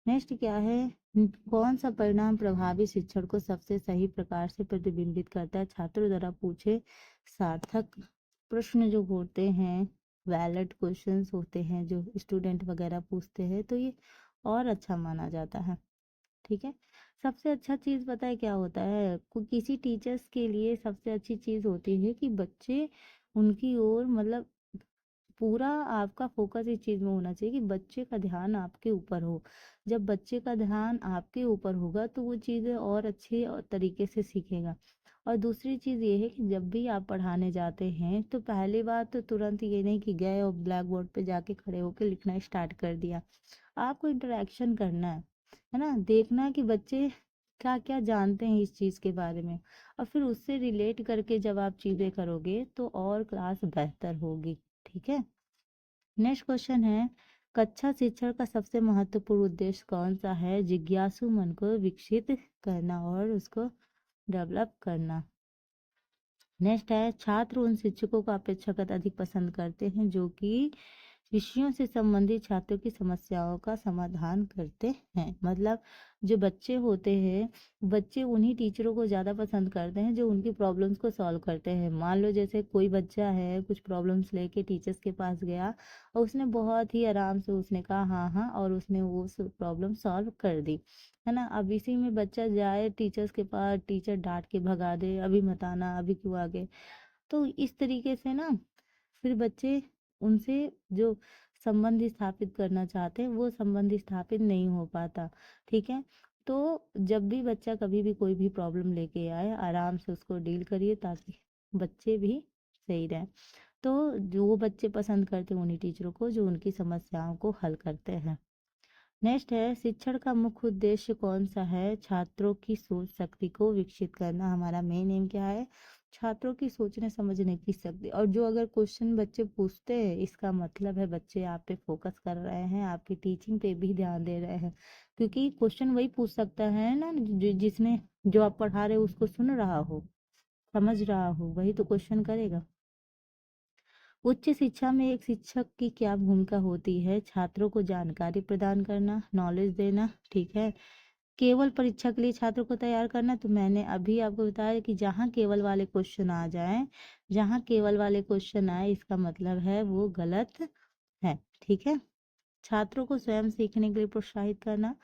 नेक्स्ट क्या है, कौन सा परिणाम प्रभावी शिक्षण को सबसे सही प्रकार से प्रतिबिंबित करता है? छात्रों द्वारा पूछे सार्थक प्रश्न जो होते हैं, वैलिड क्वेश्चंस होते हैं जो स्टूडेंट वगैरह पूछते हैं, तो ये और अच्छा माना जाता है, ठीक है। सबसे अच्छा चीज़ पता है क्या होता है? किसी टीचर्स के लिए सबसे अच्छी चीज़ होती है कि बच्चे उनकी ओर मतलब पूरा आपका फोकस इस चीज़ में होना चाहिए कि बच्चे का ध्यान आपके ऊपर हो। जब बच्चे का ध्यान आपके ऊपर होगा तो वो चीज़ें और अच्छे तरीके से सीखेगा। और दूसरी चीज़ ये है कि जब भी आप पढ़ाने जाते हैं तो पहली बात तो तुरंत ये नहीं कि गए और ब्लैक बोर्ड पे जाके खड़े होकर लिखना स्टार्ट कर दिया। आपको इंटरेक्शन करना है ना, देखना है कि बच्चे क्या क्या जानते हैं इस चीज़ के बारे में, और फिर उससे रिलेट करके जब आप चीज़ें करोगे तो और क्लास बेहतर होगी। ठीक है। नेक्स्ट क्वेश्चन है, कक्षा शिक्षण का सबसे महत्वपूर्ण उद्देश्य कौन सा है? जिज्ञासु मन को विकसित करना और उसको डेवलप करना। नेक्स्ट है, छात्र उन शिक्षकों को अपेक्षाकृत अधिक पसंद करते हैं जो कि विषयों से संबंधित छात्रों की समस्याओं का समाधान करते हैं। मतलब जो बच्चे होते हैं, बच्चे उन्हीं टीचरों को ज़्यादा पसंद करते हैं जो उनकी प्रॉब्लम्स को सॉल्व करते हैं। मान लो जैसे कोई बच्चा है, कुछ प्रॉब्लम्स लेके टीचर्स के पास गया और उसने बहुत ही आराम से उसने कहा हाँ हाँ, और उसने वो प्रॉब्लम सॉल्व कर दी, है ना। अब इसी में बच्चा जाए टीचर्स के पास, टीचर डांट के भगा दे, अभी मत आना, अभी क्यों आ गए। तो इस तरीके से ना फिर बच्चे उनसे जो संबंध स्थापित करना चाहते हैं वो संबंध स्थापित नहीं हो पाता। ठीक है। तो जब भी बच्चा कभी भी कोई भी प्रॉब्लम लेके आए, आराम से उसको डील करिए ताकि बच्चे भी सही रहें। तो जो वो बच्चे पसंद करते हैं उन्हीं टीचरों को जो उनकी समस्याओं को हल करते हैं। नेक्स्ट है, शिक्षण का मुख्य उद्देश्य कौन सा है? छात्रों की सोच शक्ति को विकसित करना। हमारा मेन एम क्या है? छात्रों की सोचने समझने की शक्ति। और जो अगर क्वेश्चन बच्चे पूछते हैं इसका मतलब है बच्चे आप पे फोकस कर रहे हैं, आपकी टीचिंग पे भी ध्यान दे रहे हैं, क्योंकि क्वेश्चन वही पूछ सकता है ना जिसने जो आप पढ़ा रहे हो उसको सुन रहा हो, समझ रहा हो, वही तो क्वेश्चन करेगा। उच्च शिक्षा में एक शिक्षक की क्या भूमिका होती है? छात्रों को जानकारी प्रदान करना, नॉलेज देना। ठीक है। केवल परीक्षा के लिए छात्रों को तैयार करना, तो मैंने अभी आपको बताया कि जहाँ केवल वाले क्वेश्चन आ जाएं, जहाँ केवल वाले क्वेश्चन आए इसका मतलब है वो गलत है। ठीक है। छात्रों को स्वयं सीखने के लिए प्रोत्साहित करना,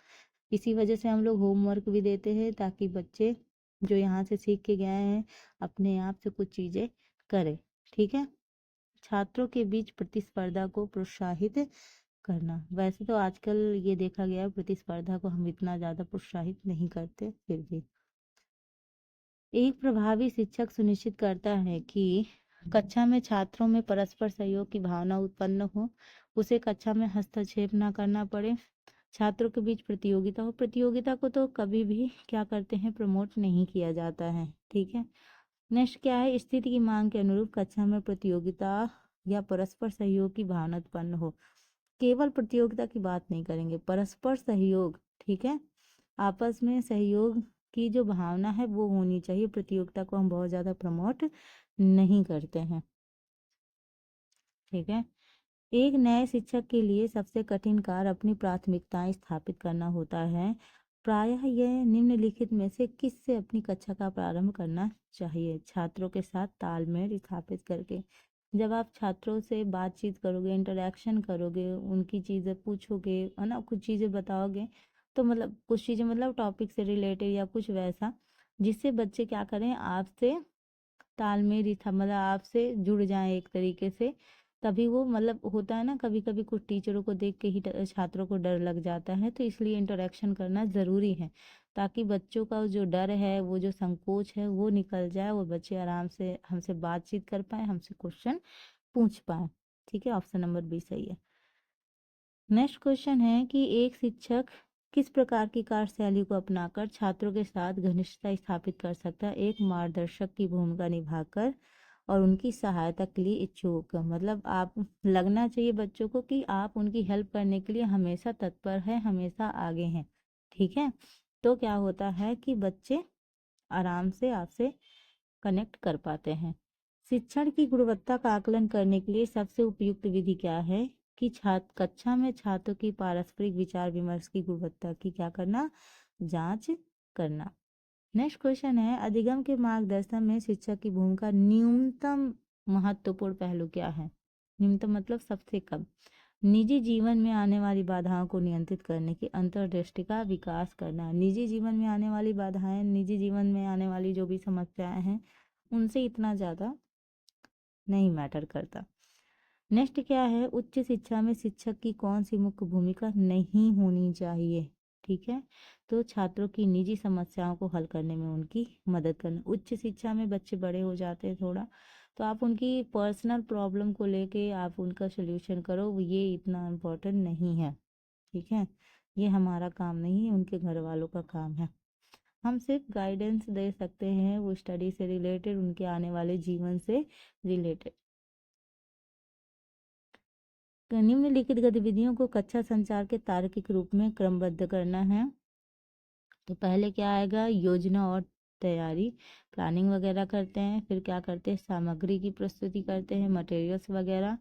इसी वजह से हम लोग होमवर्क भी देते हैं ताकि बच्चे जो यहाँ से सीख के गए हैं अपने आप से कुछ चीज़ें करें। ठीक है। छात्रों के बीच प्रतिस्पर्धा को प्रोत्साहित करना। वैसे तो आजकल ये देखा गया है प्रतिस्पर्धा को हम इतना ज़्यादा प्रोत्साहित नहीं करते, फिर भी एक प्रभावी शिक्षक सुनिश्चित करता है कि कक्षा में छात्रों में परस्पर सहयोग की भावना उत्पन्न हो, उसे कक्षा में हस्तक्षेप ना करना पड़े, छात्रों के बीच प्रतियोगिता हो। प्रतियोगिता को तो कभी भी क्या करते हैं, प्रमोट नहीं किया जाता है। ठीक है। नेक्स्ट क्या है, स्थिति की मांग के अनुरूप कक्षा में प्रतियोगिता या परस्पर सहयोग की भावना उत्पन्न हो। केवल प्रतियोगिता की बात नहीं करेंगे, परस्पर सहयोग। ठीक है। आपस में सहयोग की जो भावना है वो होनी चाहिए। प्रतियोगिता को हम बहुत ज़्यादा प्रमोट नहीं करते हैं। ठीक है। एक नए शिक्षक के लिए सबसे कठिन कार्य अपनी प्राथमिकताएं स्थापित करना होता है। प्रायः यह निम्नलिखित में से किससे अपनी कक्षा का प्रारंभ करना चाहिए? छात्रों के साथ तालमेल स्थापित करके। जब आप छात्रों से बातचीत करोगे, इंटरेक्शन करोगे, उनकी चीज़ें पूछोगे, है ना, कुछ चीज़ें बताओगे, तो मतलब कुछ चीज़ें मतलब टॉपिक से रिलेटेड या कुछ वैसा जिससे बच्चे क्या करें, आपसे तालमेल मतलब आपसे जुड़ जाएं एक तरीके से। तभी वो मतलब होता है ना, कभी कभी कुछ टीचरों को देख के ही छात्रों को डर लग जाता है, तो इसलिए इंटरेक्शन करना ज़रूरी है ताकि बच्चों का जो डर है, वो जो संकोच है वो निकल जाए, वो बच्चे आराम से हमसे बातचीत कर पाए, हमसे क्वेश्चन पूछ पाए। ठीक है। ऑप्शन नंबर बी सही है। नेक्स्ट क्वेश्चन है कि एक शिक्षक किस प्रकार की कार्यशैली को अपनाकर छात्रों के साथ घनिष्ठता स्थापित कर सकता है? एक मार्गदर्शक की भूमिका निभाकर और उनकी सहायता के लिए इच्छुक। मतलब आप लगना चाहिए बच्चों को कि आप उनकी हेल्प करने के लिए हमेशा तत्पर है, हमेशा आगे हैं। ठीक है। तो क्या होता है कि बच्चे आराम से आपसे कनेक्ट कर पाते हैं। शिक्षण की गुणवत्ता का आकलन करने के लिए सबसे उपयुक्त विधि क्या है? कि छात्र कक्षा में छात्रों की पारस्परिक विचार विमर्श की गुणवत्ता की क्या करना, जांच करना। नेक्स्ट क्वेश्चन है, अधिगम के मार्गदर्शन में शिक्षक की भूमिका न्यूनतम महत्वपूर्ण पहलू क्या है? न्यूनतम मतलब सबसे कम। निजी जीवन में आने वाली बाधाओं को नियंत्रित करने की अंतर्दृष्टि का विकास करना। निजी जीवन में आने वाली बाधाएं, निजी जीवन में आने वाली जो भी समस्याएं हैं उनसे इतना ज़्यादा नहीं मैटर करता। नेक्स्ट क्या है, उच्च शिक्षा में शिक्षक की कौन सी मुख्य भूमिका नहीं होनी चाहिए? ठीक है। तो छात्रों की निजी समस्याओं को हल करने में उनकी मदद करना। उच्च शिक्षा में बच्चे बड़े हो जाते हैं थोड़ा, तो आप उनकी पर्सनल प्रॉब्लम को लेके आप उनका सोल्यूशन करो, ये इतना इम्पोर्टेंट नहीं है। ठीक है। ये हमारा काम नहीं है, उनके घर वालों का काम है। हम सिर्फ गाइडेंस दे सकते हैं, वो स्टडी से रिलेटेड, उनके आने वाले जीवन से रिलेटेड। निम्नलिखित गतिविधियों को कक्षा संचार के तार्किक रूप में क्रमबद्ध करना है। तो पहले क्या आएगा, योजना और तैयारी, प्लानिंग वगैरह करते हैं। फिर क्या करते हैं, सामग्री की प्रस्तुति करते हैं, मटेरियल्स वगैरह।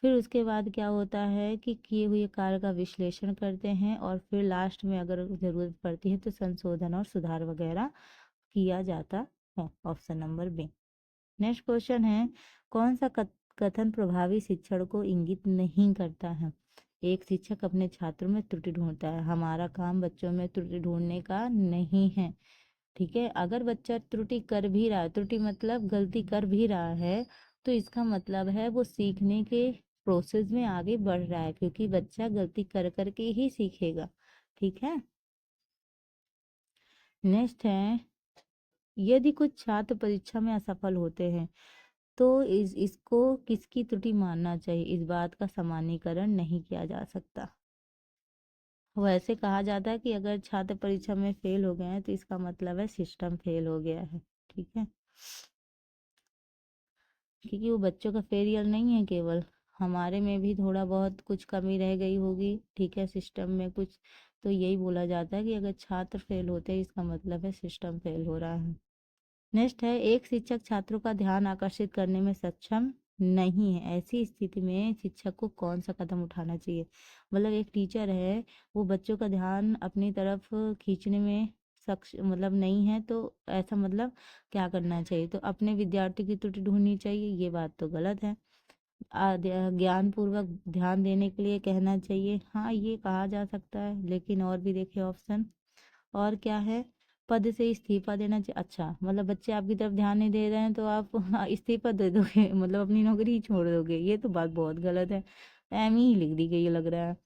फिर उसके बाद क्या होता है कि किए हुए कार्य का विश्लेषण करते हैं, और फिर लास्ट में अगर ज़रूरत पड़ती है तो संशोधन और सुधार वगैरह किया जाता है। Option number B. Next question है, कौन सा कथन प्रभावी शिक्षण को इंगित नहीं करता है। एक शिक्षक अपने छात्रों में त्रुटि ढूंढता है। हमारा काम बच्चों में त्रुटि ढूंढने का नहीं है। ठीक है, अगर बच्चा त्रुटि कर भी रहा है, त्रुटि मतलब गलती कर भी रहा है, तो इसका मतलब है वो सीखने के प्रोसेस में आगे बढ़ रहा है, क्योंकि बच्चा गलती कर करके ही सीखेगा। ठीक है। नेक्स्ट है, यदि कुछ छात्र परीक्षा में असफल होते हैं तो इसको किसकी त्रुटि मानना चाहिए, इस बात का सामान्यीकरण नहीं किया जा सकता। वैसे कहा जाता है कि अगर छात्र परीक्षा में फेल हो गए हैं तो इसका मतलब है सिस्टम फेल हो गया है। ठीक है, क्योंकि वो बच्चों का फेलियर नहीं है, केवल हमारे में भी थोड़ा बहुत कुछ कमी रह गई होगी। ठीक है, सिस्टम में कुछ, तो यही बोला जाता है कि अगर छात्र फेल होते हैं इसका मतलब है सिस्टम फेल हो रहा है। नेक्स्ट है, एक शिक्षक छात्रों का ध्यान आकर्षित करने में सक्षम नहीं है। ऐसी स्थिति में शिक्षक को कौन सा कदम उठाना चाहिए। मतलब एक टीचर है, वो बच्चों का ध्यान अपनी तरफ खींचने में मतलब नहीं है, तो ऐसा मतलब क्या करना चाहिए, तो अपने विद्यार्थी की त्रुटि ढूंढनी चाहिए, ये बात तो गलत है। ज्ञान पूर्वक ध्यान देने के लिए कहना चाहिए, हाँ ये कहा जा सकता है। लेकिन और भी देखिए ऑप्शन, और क्या है, पद से इस्तीफा देना चाहिए। अच्छा, मतलब बच्चे आपकी तरफ ध्यान नहीं दे रहे हैं तो आप इस्तीफा दे दोगे, मतलब अपनी नौकरी ही छोड़ दोगे, ये तो बात बहुत गलत है। एम ही लिख दी गई, ये लग रहा है।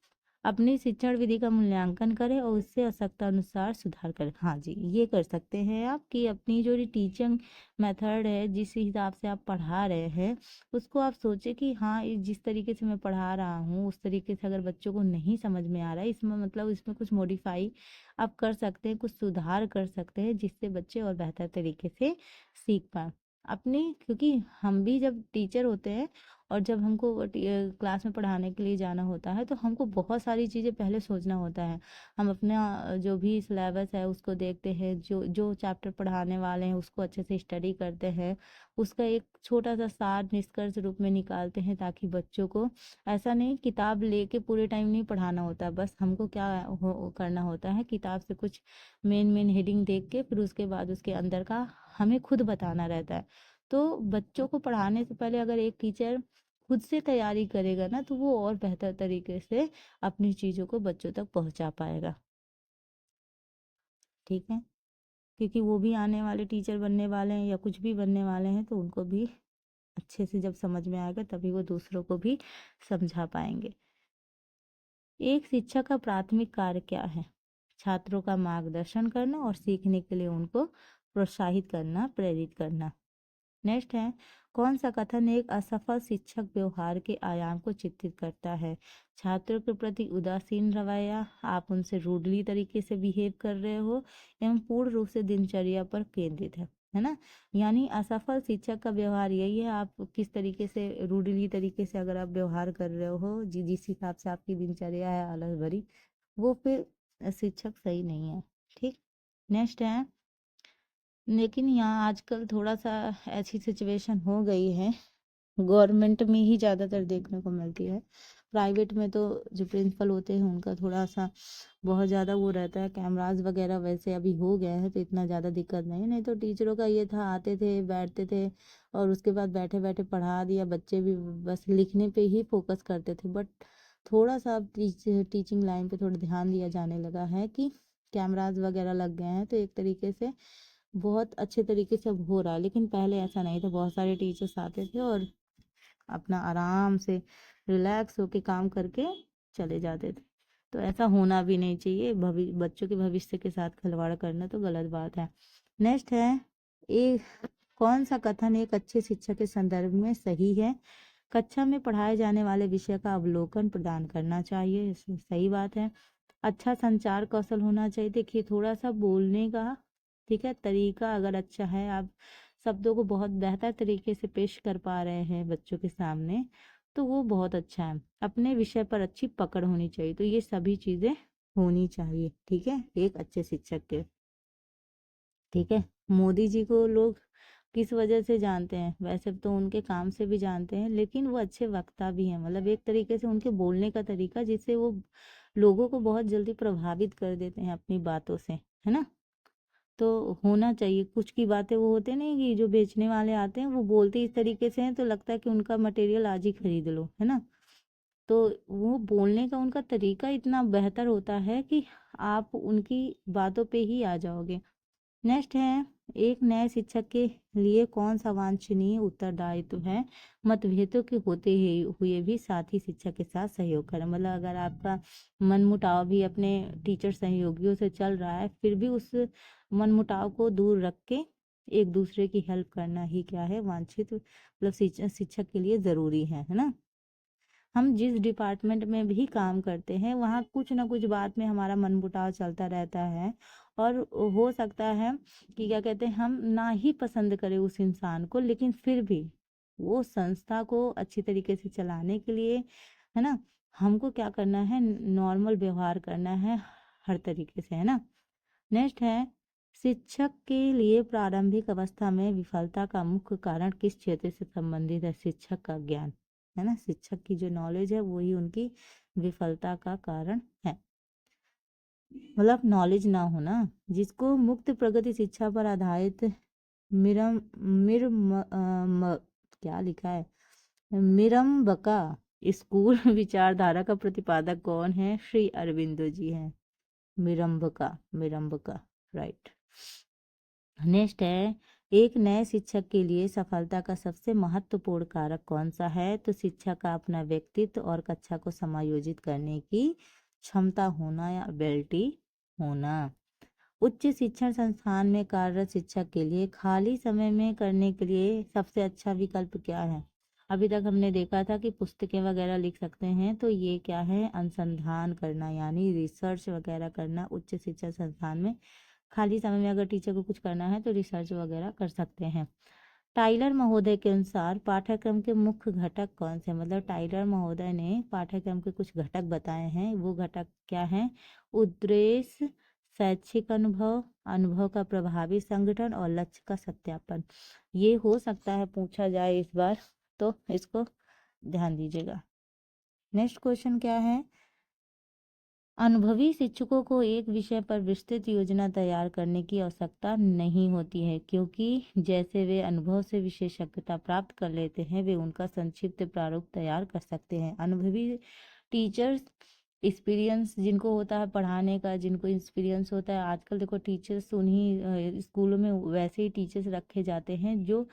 अपनी शिक्षण विधि का मूल्यांकन करें और उससे आवश्यकता अनुसार सुधार करें। हाँ जी, ये कर सकते हैं आप कि अपनी जो टीचिंग मेथड है, जिस हिसाब से आप पढ़ा रहे हैं, उसको आप सोचें कि हाँ जिस तरीके से मैं पढ़ा रहा हूँ उस तरीके से अगर बच्चों को नहीं समझ में आ रहा है, इसमें मतलब इसमें कुछ मॉडिफाई आप कर सकते हैं, कुछ सुधार कर सकते हैं, जिससे बच्चे और बेहतर तरीके से सीख पाए अपने। क्योंकि हम भी जब टीचर होते हैं और जब हमको क्लास में पढ़ाने के लिए जाना होता है तो हमको बहुत सारी चीज़ें पहले सोचना होता है। हम अपना जो भी सिलेबस है उसको देखते हैं, जो जो चैप्टर पढ़ाने वाले हैं उसको अच्छे से स्टडी करते हैं, उसका एक छोटा सा सार निष्कर्ष रूप में निकालते हैं, ताकि बच्चों को ऐसा नहीं किताब लेके पूरे टाइम नहीं पढ़ाना होता। बस हमको क्या करना होता है, किताब से कुछ मेन मेन हेडिंग देख के फिर उसके बाद उसके अंदर का हमें खुद बताना रहता है। तो बच्चों को पढ़ाने से पहले अगर एक टीचर खुद से तैयारी करेगा ना, तो वो और बेहतर तरीके से अपनी चीज़ों को बच्चों तक पहुंचा पाएगा। ठीक है, क्योंकि वो भी आने वाले टीचर बनने वाले हैं या कुछ भी बनने वाले हैं, तो उनको भी अच्छे से जब समझ में आएगा तभी वो दूसरों को भी समझा पाएंगे। एक शिक्षक का प्राथमिक कार्य क्या है, छात्रों का मार्गदर्शन करना और सीखने के लिए उनको प्रोत्साहित करना, प्रेरित करना। नेक्स्ट है, कौन सा कथन एक असफल शिक्षक व्यवहार के आयाम को चित्रित करता है। छात्रों के प्रति उदासीन रवैया, आप उनसे रूडली तरीके से बिहेव कर रहे हो, एवं पूर्ण रूप से दिनचर्या पर केंद्रित है ना। यानी असफल शिक्षक का व्यवहार यही है, आप किस तरीके से रूडली तरीके से अगर आप व्यवहार कर रहे हो, जिस हिसाब से आपकी दिनचर्या है आलस भरी, वो फिर शिक्षक सही नहीं है। ठीक। नेक्स्ट है, लेकिन यहाँ आजकल थोड़ा सा ऐसी सिचुएशन हो गई है, गवर्नमेंट में ही ज़्यादातर देखने को मिलती है। प्राइवेट में तो जो प्रिंसिपल होते हैं उनका थोड़ा सा बहुत ज़्यादा वो रहता है, कैमराज वगैरह वैसे अभी हो गए हैं तो इतना ज़्यादा दिक्कत नहीं। नहीं तो टीचरों का ये था, आते थे बैठते थे और उसके बाद बैठे बैठे पढ़ा दिया, बच्चे भी बस लिखने पे ही फोकस करते थे। बट थोड़ा सा अब टीचिंग लाइन पे थोड़ा ध्यान दिया जाने लगा है कि कैमराज वगैरह लग गए हैं, तो एक तरीके से बहुत अच्छे तरीके से अब हो रहा है। लेकिन पहले ऐसा नहीं था, बहुत सारे टीचर्स आते थे और अपना आराम से रिलैक्स होके काम करके चले जाते थे। तो ऐसा होना भी नहीं चाहिए, बच्चों के भविष्य के साथ खिलवाड़ करना तो गलत बात है। नेक्स्ट है, एक कौन सा कथन एक अच्छे शिक्षक के संदर्भ में सही है। कक्षा में पढ़ाए जाने वाले विषय का अवलोकन प्रदान करना चाहिए, सही बात है। अच्छा संचार कौशल होना चाहिए। देखिए थोड़ा सा बोलने का ठीक है, तरीका अगर अच्छा है, आप शब्दों को बहुत बेहतर तरीके से पेश कर पा रहे हैं बच्चों के सामने, तो वो बहुत अच्छा है। अपने विषय पर अच्छी पकड़ होनी चाहिए, तो ये सभी चीज़ें होनी चाहिए, ठीक है, एक अच्छे शिक्षक के। ठीक है, मोदी जी को लोग किस वजह से जानते हैं? वैसे तो उनके काम से भी जानते हैं, लेकिन वो अच्छे वक्ता भी हैं, मतलब एक तरीके से उनके बोलने का तरीका, जिससे वो लोगों को बहुत जल्दी प्रभावित कर देते हैं अपनी बातों से, है ना। तो होना चाहिए, कुछ की बातें वो होते नहीं कि जो बेचने वाले आते हैं वो बोलते इस तरीके से हैं, तो लगता है कि उनका मटेरियल आज ही खरीद लो, है ना। तो वो बोलने का उनका तरीका इतना बेहतर होता है कि आप उनकी बातों पे ही आ जाओगे। नेक्स्ट है, एक नए शिक्षक के लिए कौन सा वांछनीय उत्तरदायित्व है? मतभेदों के होते ही हुए भी साथी शिक्षक के साथ सहयोग करें, मतलब अगर आपका मनमुटाव भी अपने टीचर सहयोगियों से चल रहा है, फिर भी उस मनमुटाव को दूर रख के एक दूसरे की हेल्प करना ही क्या है, वांछित मतलब शिक्षक के लिए ज़रूरी है ना। हम जिस डिपार्टमेंट में भी काम करते हैं, वहाँ कुछ ना कुछ बात में हमारा मनमुटाव चलता रहता है, और हो सकता है कि क्या कहते हैं, हम ना ही पसंद करें उस इंसान को, लेकिन फिर भी वो संस्था को अच्छी तरीके से चलाने के लिए, है ना, हमको क्या करना है, नॉर्मल व्यवहार करना है हर तरीके से, है ना। नेक्स्ट है, शिक्षक के लिए प्रारंभिक अवस्था में विफलता का मुख्य कारण किस क्षेत्र से संबंधित है? शिक्षक का ज्ञान, है ना, शिक्षक की जो नॉलेज है वही उनकी विफलता का कारण है, मतलब नॉलेज ना होना। जिसको मुक्त प्रगति शिक्षा पर आधारित मिरम मिर म, अ, म, क्या लिखा है, मिरम्बका स्कूल विचारधारा का प्रतिपादक कौन है? श्री अरविंदो जी हैं। मिरम्बका, मिरम्बका, राइट। नेक्स्ट है, एक नए शिक्षक के लिए सफलता का सबसे महत्वपूर्ण कारक कौन सा है? तो शिक्षक का अपना व्यक्तित्व और कक्षा को समायोजित करने की क्षमता होना या एबिलिटी होना। उच्च शिक्षण संस्थान में कार्यरत शिक्षक के लिए खाली समय में करने के लिए सबसे अच्छा विकल्प क्या है? अभी तक हमने देखा था कि पुस्तकें वगैरह लिख सकते हैं, तो ये क्या है, अनुसंधान करना यानी रिसर्च वगैरह करना। उच्च शिक्षण संस्थान में खाली समय में अगर टीचर को कुछ करना है तो रिसर्च वगैरह कर सकते हैं। टाइलर महोदय के अनुसार पाठ्यक्रम के मुख्य घटक कौन से? मतलब टाइलर महोदय ने पाठ्यक्रम के कुछ घटक बताए हैं, वो घटक क्या हैं? उद्देश्य, शैक्षिक अनुभव, अनुभव का प्रभावी संगठन और लक्ष्य का सत्यापन। ये हो सकता है पूछा जाए इस बार, तो इसको ध्यान दीजिएगा। नेक्स्ट क्वेश्चन क्या है? अनुभवी शिक्षकों को एक विषय पर विस्तृत योजना तैयार करने की आवश्यकता नहीं होती है, क्योंकि जैसे वे अनुभव से विशेषज्ञता प्राप्त कर लेते हैं, वे उनका संक्षिप्त प्रारूप तैयार कर सकते हैं। अनुभवी टीचर्स, एक्सपीरियंस जिनको होता है पढ़ाने का, जिनको एक्सपीरियंस होता है, आजकल देखो टीचर्स उन्हीं स्कूलों में वैसे ही टीचर्स रखे जाते हैं जो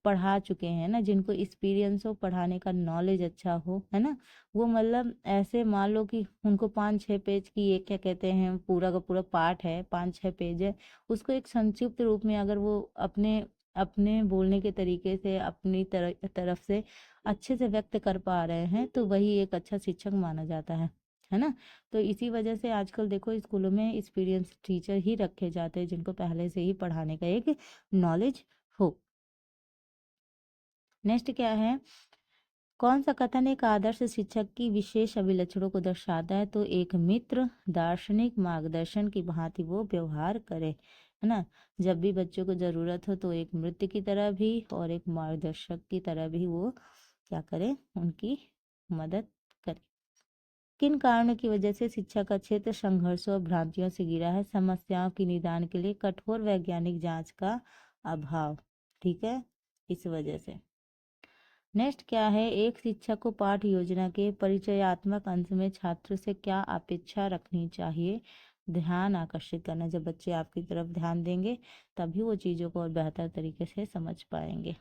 पढ़ा चुके हैं ना, जिनको एक्सपीरियंस हो, पढ़ाने का नॉलेज अच्छा हो, है ना। वो मतलब ऐसे मान लो कि उनको 5-6 पेज की एक क्या कहते हैं, पूरा का पूरा पाठ है, 5-6 पेज है, उसको एक संक्षिप्त रूप में अगर वो अपने अपने बोलने के तरीके से अपनी तरफ से अच्छे से व्यक्त कर पा रहे हैं, तो वही एक अच्छा शिक्षक माना जाता है ना। तो इसी वजह से आजकल देखो स्कूलों में एक्सपीरियंस टीचर ही रखे जाते हैं, जिनको पहले से ही पढ़ाने का एक नॉलेज हो। नेक्स्ट क्या है? कौन सा कथन एक आदर्श शिक्षक की विशेष अभिलक्षणों को दर्शाता है? तो एक मित्र, दार्शनिक, मार्गदर्शन की भांति वो व्यवहार करे, है ना। जब भी बच्चों को जरूरत हो तो एक मित्र की तरह भी और एक मार्गदर्शक की तरह भी वो क्या करे, उनकी मदद करे। किन कारणों की वजह से शिक्षा का क्षेत्र संघर्षों और भ्रांतियों से घिरा है? समस्याओं की निदान के लिए कठोर वैज्ञानिक जांच का अभाव, ठीक है, इस वजह से। नेक्स्ट क्या है? एक शिक्षक को पाठ योजना के परिचयात्मक अंश में छात्र से क्या अपेक्षा रखनी चाहिए? ध्यान आकर्षित करना। जब बच्चे आपकी तरफ ध्यान देंगे तभी वो चीज़ों को और बेहतर तरीके से समझ पाएंगे।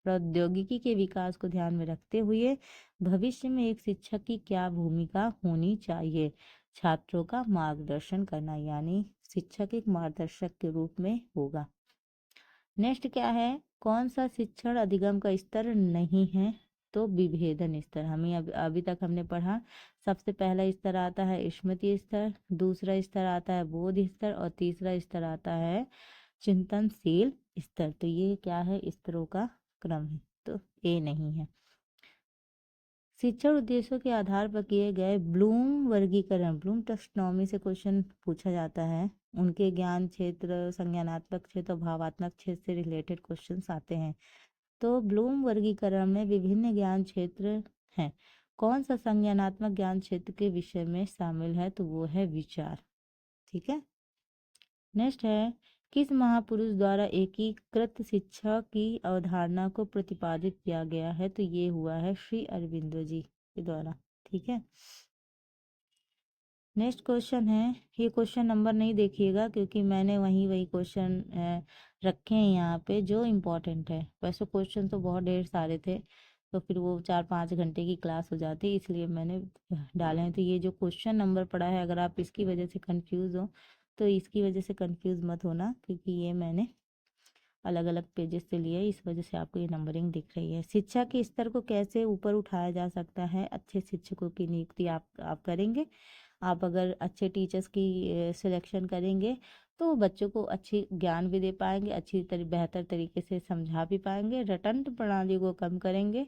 प्रौद्योगिकी के विकास को ध्यान में रखते हुए भविष्य में एक शिक्षक की क्या भूमिका होनी चाहिए? छात्रों का मार्गदर्शन करना, यानी शिक्षक एक मार्गदर्शक के रूप में होगा। नेक्स्ट क्या है? कौन सा शिक्षण अधिगम का स्तर नहीं है? तो विभेदन स्तर। हमें अभी तक हमने पढ़ा, सबसे पहला स्तर आता है स्मृति स्तर, दूसरा स्तर आता है बोध स्तर और तीसरा स्तर आता है चिंतनशील स्तर, तो ये क्या है, स्तरों का क्रम है, तो ए नहीं है। शिक्षण उद्देश्यों के आधार पर किए गए ब्लूम वर्गीकरण, ब्लूम टेक्सोनॉमी से क्वेश्चन पूछा जाता है, उनके ज्ञान क्षेत्र, संज्ञानात्मक क्षेत्र और भावात्मक क्षेत्र से रिलेटेड क्वेश्चंस आते हैं। तो ब्लूम वर्गीकरण में विभिन्न ज्ञान क्षेत्र हैं। कौन सा संज्ञानात्मक ज्ञान क्षेत्र के विषय में शामिल है, तो वो है विचार। ठीक है। नेक्स्ट है, किस महापुरुष द्वारा एकीकृत शिक्षा की अवधारणा को प्रतिपादित किया गया है, तो ये हुआ है श्री अरविंदो जी के द्वारा। ठीक है। नेक्स्ट क्वेश्चन है, ये क्वेश्चन नंबर नहीं देखिएगा क्योंकि मैंने वही क्वेश्चन रखे हैं यहाँ पे जो इम्पोर्टेंट है। वैसे क्वेश्चन तो बहुत ढेर सारे थे, तो फिर वो 4-5 घंटे की क्लास हो जाती, इसलिए मैंने डाले हैं। तो ये जो क्वेश्चन नंबर पड़ा है, अगर आप इसकी वजह से कंफ्यूज हो तो इसकी वजह से कंफ्यूज मत होना, क्योंकि ये मैंने अलग अलग पेजेस से लिए, इस वजह से आपको ये नंबरिंग दिख रही है। शिक्षा के स्तर को कैसे ऊपर उठाया जा सकता है, अच्छे शिक्षकों की नियुक्ति आप करेंगे। आप अगर अच्छे टीचर्स की सिलेक्शन करेंगे तो बच्चों को अच्छी ज्ञान भी दे पाएंगे, बेहतर तरीके से समझा भी पाएंगे, रटन प्रणाली को कम करेंगे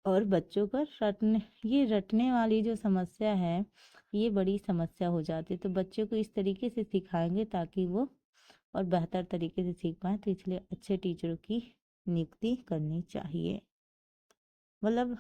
और बच्चों का रटने वाली जो समस्या है, ये बड़ी समस्या हो जाती है। तो बच्चों को इस तरीके से सिखाएंगे ताकि वो और बेहतर तरीके से सीख पाए, तो इसलिए अच्छे टीचरों की नियुक्ति करनी चाहिए। मतलब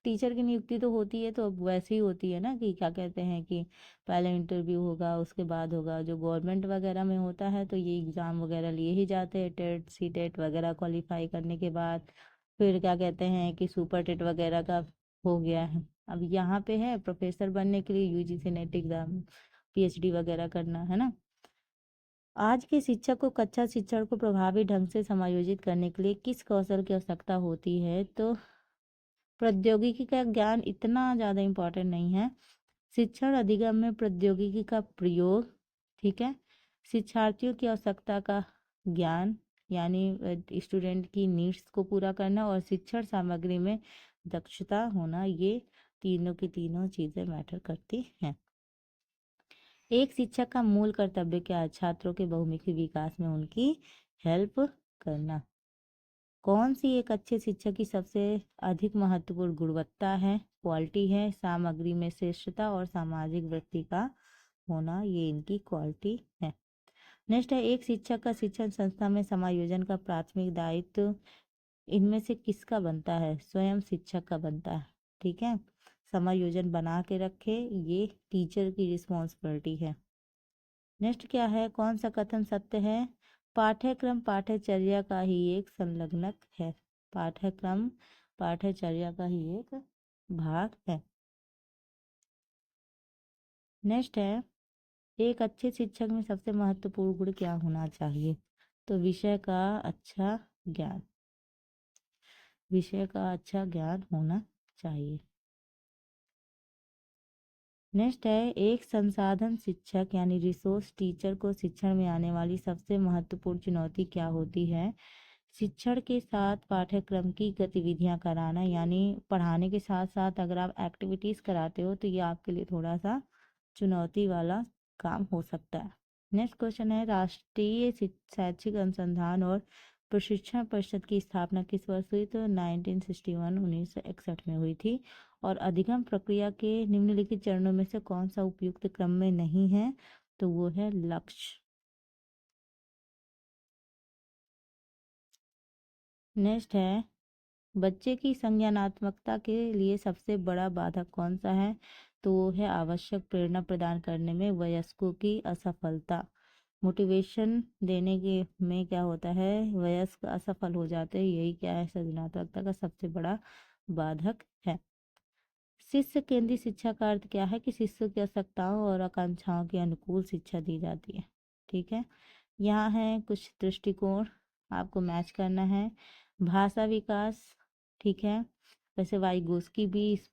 टीचर की नियुक्ति तो होती है, तो अब वैसे ही होती है ना, कि क्या कहते हैं कि पहले इंटरव्यू होगा, उसके बाद होगा। जो गवर्नमेंट वगैरह में होता है तो ये एग्ज़ाम वगैरह लिए ही जाते हैं, टेट सी टेट वगैरह क्वालिफाई करने के बाद फिर क्या कहते हैं कि सुपर टेट वगैरह का हो गया है। अब यहाँ पे है प्रोफेसर बनने के लिए यूजीसी नेट एग्ज़ाम, पीएचडी वगैरह करना है ना। आज के शिक्षक को कक्षा शिक्षण को प्रभावी ढंग से समायोजित करने के लिए किस कौशल की आवश्यकता होती है, तो प्रौद्योगिकी का ज्ञान इतना ज़्यादा इम्पोर्टेंट नहीं है। शिक्षण अधिगम में प्रौद्योगिकी का प्रयोग, ठीक है। शिक्षार्थियों की आवश्यकता का ज्ञान, यानी स्टूडेंट की नीड्स को पूरा करना, और शिक्षण सामग्री में दक्षता होना, ये तीनों की तीनों चीज़ें मैटर करती हैं। एक शिक्षक का मूल कर्तव्य क्या है, छात्रों के बहुमुखी विकास में उनकी हेल्प करना। कौन सी एक अच्छे शिक्षक की सबसे अधिक महत्वपूर्ण गुणवत्ता है, क्वालिटी है, सामग्री में श्रेष्ठता और सामाजिक वृत्ति का होना, ये इनकी क्वालिटी है। नेक्स्ट है, एक शिक्षक का शिक्षण संस्था में समायोजन का प्राथमिक दायित्व इनमें से किसका बनता है, स्वयं शिक्षक का बनता है। ठीक है। समायोजन बना के रखे, ये टीचर की रिस्पॉन्सिबिलिटी है। नेक्स्ट क्या है, कौन सा कथन सत्य है, पाठ्यक्रम पाठ्यचर्या का ही एक संलग्नक है। पाठ्यक्रम पाठ्यचर्या का ही एक भाग है। नेक्स्ट है, एक अच्छे शिक्षक में सबसे महत्वपूर्ण गुण क्या होना चाहिए, तो विषय का अच्छा ज्ञान, विषय का अच्छा ज्ञान होना चाहिए। नेक्स्ट है, एक संसाधन शिक्षक यानी रिसोर्स टीचर को शिक्षण में आने वाली सबसे महत्वपूर्ण चुनौती क्या होती है, शिक्षण के साथ पाठ्यक्रम की गतिविधियां कराना, यानी पढ़ाने के साथ साथ अगर आप एक्टिविटीज़ कराते हो तो ये आपके लिए थोड़ा सा चुनौती वाला काम हो सकता है। नेक्स्ट क्वेश्चन है, राष्ट्रीय शैक्षिक अनुसंधान और प्रशिक्षण परिषद की स्थापना किस वर्ष हुई, तो 1961 में हुई थी। और अधिगम प्रक्रिया के निम्नलिखित चरणों में से कौन सा उपयुक्त क्रम में नहीं है, तो वो है लक्ष्य। नेक्स्ट है, बच्चे की संज्ञानात्मकता के लिए सबसे बड़ा बाधक कौन सा है, तो वो है आवश्यक प्रेरणा प्रदान करने में वयस्कों की असफलता। मोटिवेशन देने के में क्या होता है, वयस्क असफल हो जाते हैं, यही क्या है, सृजनात्मकता का सबसे बड़ा बाधक है। शिष्य केंद्रीय शिक्षा का अर्थ क्या है, कि शिष्य की आवश्यकताओं और आकांक्षाओं के अनुकूल शिक्षा दी जाती है। ठीक है। यहाँ है कुछ दृष्टिकोण, आपको मैच करना है। भाषा विकास, ठीक है। वैसे वाइगोस्की भी इस